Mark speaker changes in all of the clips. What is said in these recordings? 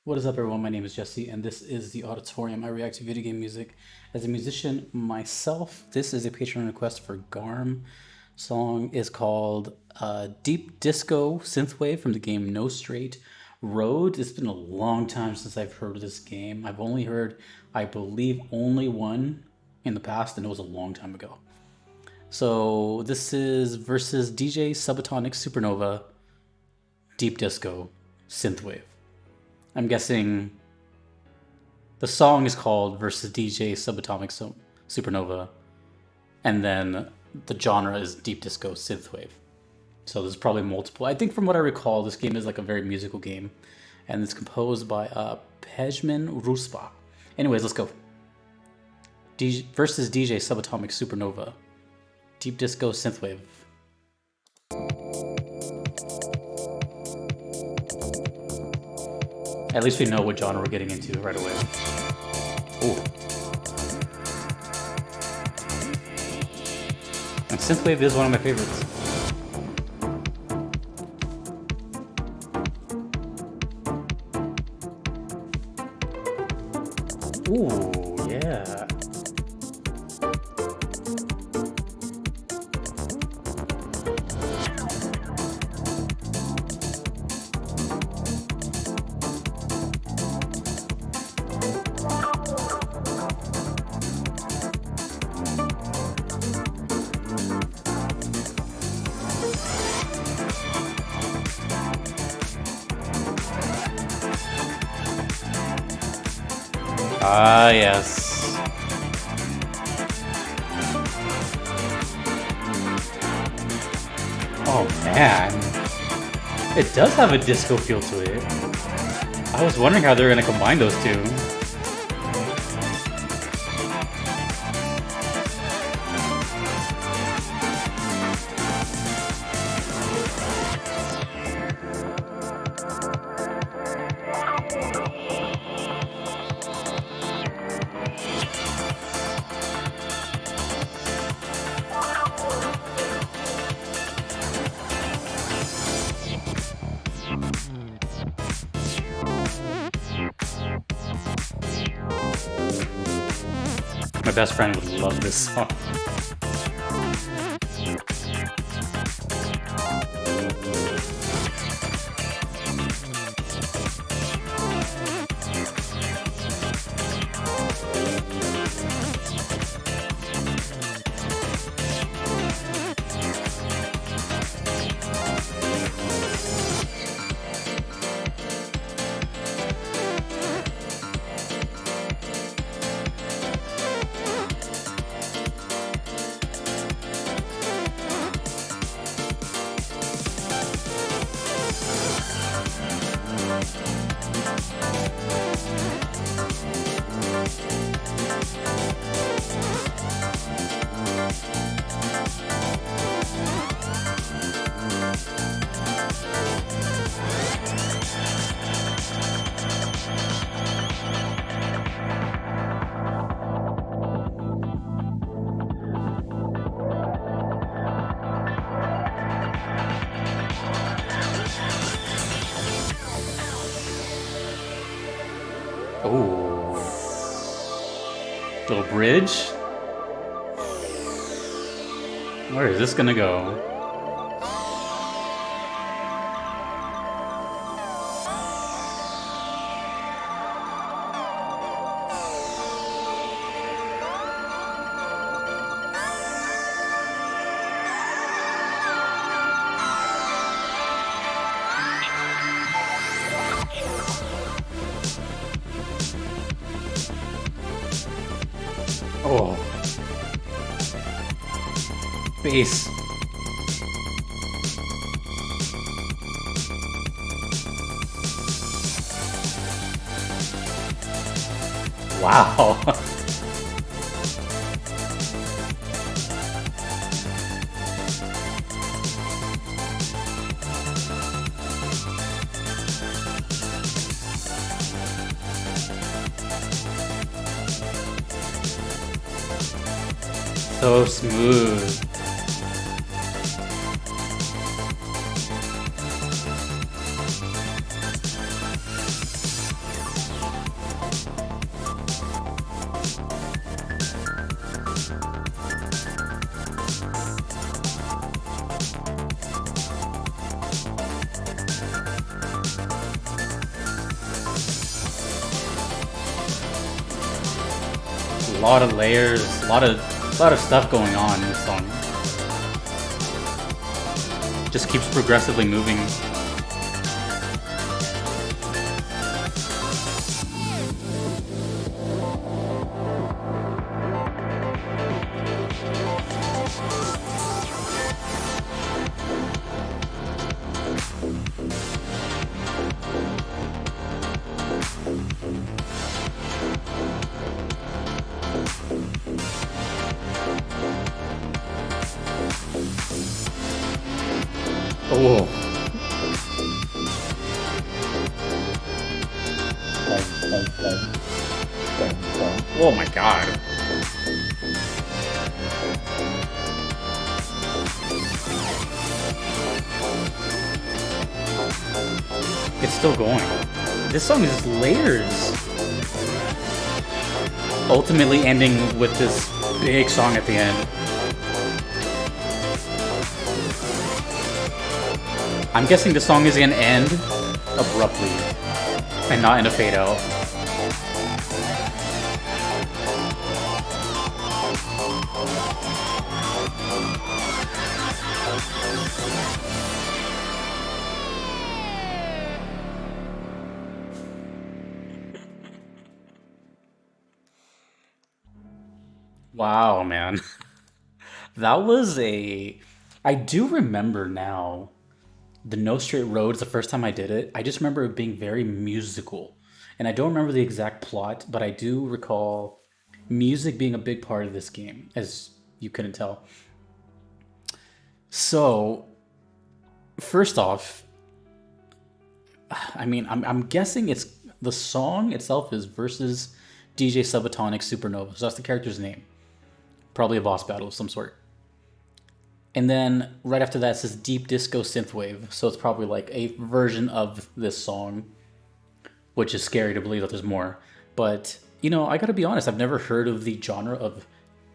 Speaker 1: What is up, everyone? My name is Jesse, and this is the Auditorium. I react to video game music as a musician myself. This is a Patreon request for Garm. Song is called Deep Disco Synthwave from the game No Straight Road. It's been a long time since I've heard of this game. I've only heard, I believe, only one in the past, and it was a long time ago. So this is versus DJ Subatomic Supernova, Deep Disco Synthwave. I'm guessing the song is called versus DJ Subatomic Supernova, and then the genre is deep disco synthwave. So there's probably multiple. I think from what I recall, this game is like a very musical game, and it's composed by Pejman Ruspa. Anyways, let's go. Versus DJ Subatomic Supernova, deep disco synthwave. At least we know what genre we're getting into right away. Ooh. And synthwave is one of my favorites. Ooh, yeah. Ah, yes. Oh, man. It does have a disco feel to it. I was wondering how they're going to combine those two. My best friend would love this song. Oh, little bridge. Where is this gonna go? Oh, bass. Wow. So smooth. lot of layers, a lot of stuff going on in this song. Just keeps progressively moving. Oh. Oh my god. It's still going. This song is just layers. Ultimately ending with this big song at the end. I'm guessing the song is gonna end abruptly and not in a fade out. Wow, man. That was a... I do remember now the No Straight Roads, the first time I did it. I just remember it being very musical. And I don't remember the exact plot, but I do recall music being a big part of this game, as you couldn't tell. So, first off, I mean, I'm guessing it's the song itself is versus DJ Subatomic Supernova. So that's the character's name. Probably a boss battle of some sort. And then right after that it says Deep Disco Synthwave. So it's probably like a version of this song, which is scary to believe that there's more. But, you know, I gotta be honest, I've never heard of the genre of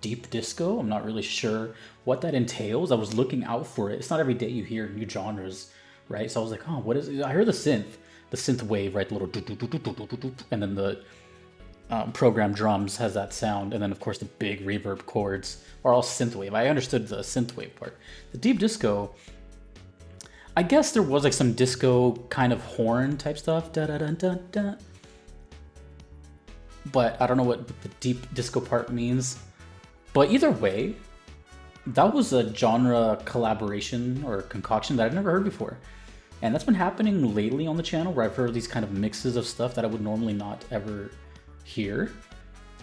Speaker 1: deep disco. I'm not really sure what that entails. I was looking out for it. It's not every day you hear new genres, right? So I was like, oh, what is it? I heard the synth wave, right? The little and then the program drums has that sound, and then of course the big reverb chords are all synthwave. I understood the synthwave part. The deep disco, I guess there was like some disco kind of horn type stuff, da da da da da. But I don't know what the deep disco part means. But either way, that was a genre collaboration or concoction that I've never heard before. And that's been happening lately on the channel, where I've heard these kind of mixes of stuff that I would normally not ever hear.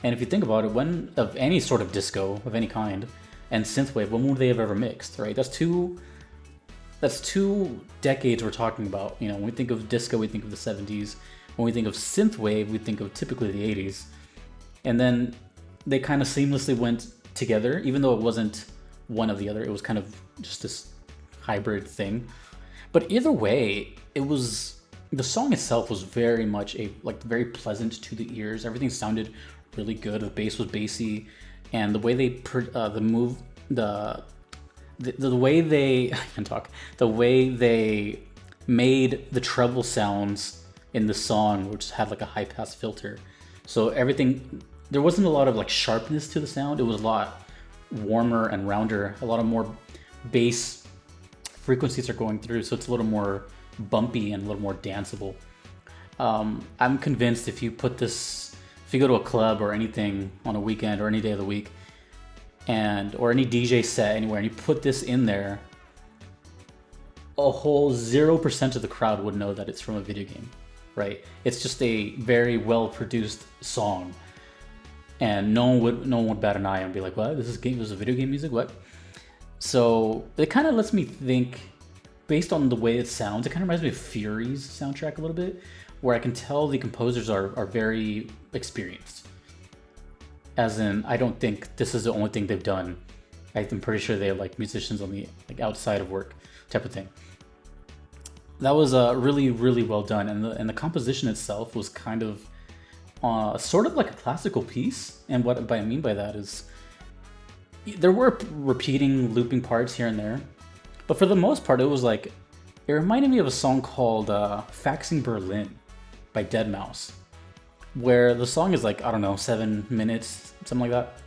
Speaker 1: And if you think about it, when of any sort of disco of any kind and synthwave, when would they have ever mixed, right? That's two decades we're talking about. You know, when we think of disco, we think of the 70s. When we think of synthwave, we think of typically the 80s. And then they kind of seamlessly went together, even though it wasn't one of the other. It was kind of just this hybrid thing. But either way, the song itself was very much very pleasant to the ears. Everything sounded really good. The bass was bassy, and the way they the way they I can talk. The way they made the treble sounds in the song, which had like a high pass filter. So everything, there wasn't a lot of like sharpness to the sound. It was a lot warmer and rounder. A lot of more bass frequencies are going through, so it's a little more bumpy and a little more danceable. I'm convinced if you go to a club or anything on a weekend or any day of the week, or any DJ set anywhere, and you put this in there, a whole 0% of the crowd would know that it's from a video game, right? It's just a very well produced song, and no one would bat an eye and be like, what? This is video game music? What? So it kind of lets me think, based on the way it sounds, it kind of reminds me of Fury's soundtrack a little bit, where I can tell the composers are very experienced. As in, I don't think this is the only thing they've done. I'm pretty sure they have like musicians on the outside of work type of thing. That was really, really well done, and the composition itself was kind of sort of like a classical piece. And what I mean by that is, there were repeating, looping parts here and there, but for the most part, it reminded me of a song called Faxing Berlin by deadmau5, where the song is like, I don't know, 7 minutes, something like that.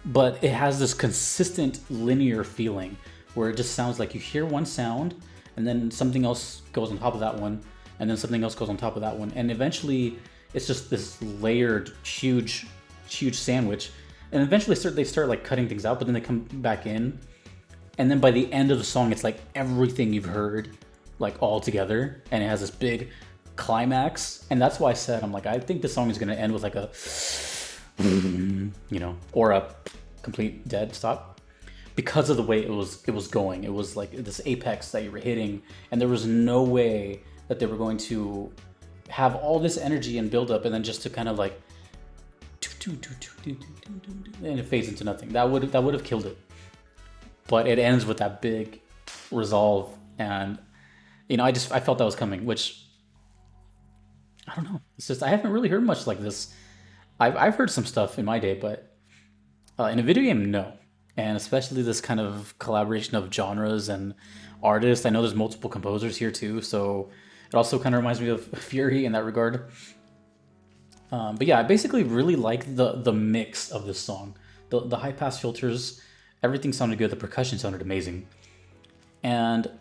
Speaker 1: But it has this consistent linear feeling where it just sounds like you hear one sound and then something else goes on top of that one, and then something else goes on top of that one. And eventually it's just this layered, huge sandwich. And eventually they start like cutting things out, but then they come back in. And then by the end of the song, it's like everything you've heard, like all together. And it has this big climax. And that's why I said, I'm like, I think the song is going to end with like a, you know, or a complete dead stop. Because of the way it was going. It was like this apex that you were hitting. And there was no way that they were going to have all this energy and build up and then just to kind of like, and it fades into nothing. That would have killed it. But it ends with that big resolve, and you know, I felt that was coming, which I don't know. It's just I haven't really heard much like this. I've heard some stuff in my day, but in a video game, no. And especially this kind of collaboration of genres and artists. I know there's multiple composers here too, so it also kind of reminds me of Fury in that regard. But yeah, I basically really like the mix of this song. The high pass filters, everything sounded good. The percussion sounded amazing. And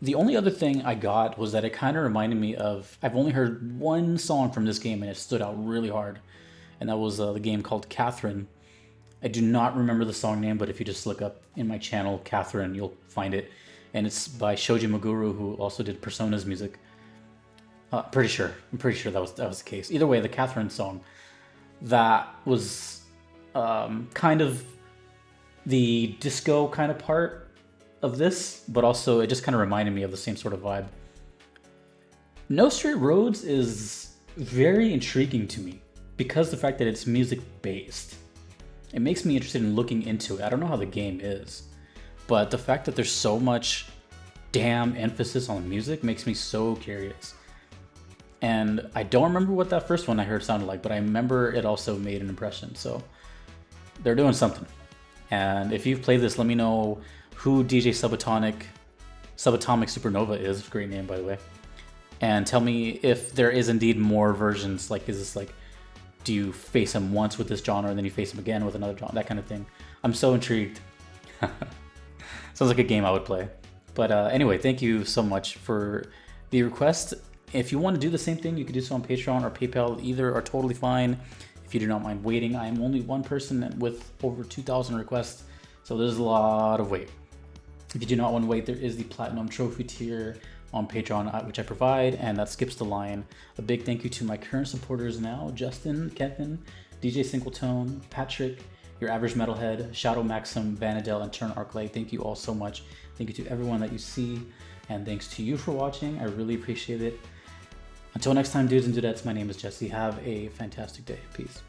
Speaker 1: the only other thing I got was that it kind of reminded me of, I've only heard one song from this game and it stood out really hard. And that was the game called Catherine. I do not remember the song name, but if you just look up in my channel, Catherine, you'll find it. And it's by Shoji Meguro, who also did Persona's music. I'm pretty sure that was the case. Either way, the Catherine song, that was kind of the disco kind of part of this, but also it just kind of reminded me of the same sort of vibe. No Straight Roads is very intriguing to me because the fact that it's music based. It makes me interested in looking into it. I don't know how the game is, but the fact that there's so much damn emphasis on music makes me so curious. And I don't remember what that first one I heard sounded like, but I remember it also made an impression. So they're doing something. And if you've played this, let me know who DJ Subatomic Supernova is. Great name, by the way. And tell me if there is indeed more versions. Like, is this like, do you face him once with this genre and then you face him again with another genre? That kind of thing. I'm so intrigued. Sounds like a game I would play. But anyway, thank you so much for the request. If you want to do the same thing, you can do so on Patreon or PayPal. Either are totally fine. If you do not mind waiting, I am only one person with over 2,000 requests, so there's a lot of wait. If you do not want to wait, there is the Platinum Trophy tier on Patreon, which I provide, and that skips the line. A big thank you to my current supporters now: Justin, Kevin, DJ Singletone, Patrick, Your Average Metalhead, Shadow Maxim, Vanadel, and Turn Arclight. Thank you all so much. Thank you to everyone that you see, and thanks to you for watching. I really appreciate it. Until next time, dudes and dudettes, my name is Jesse. Have a fantastic day. Peace.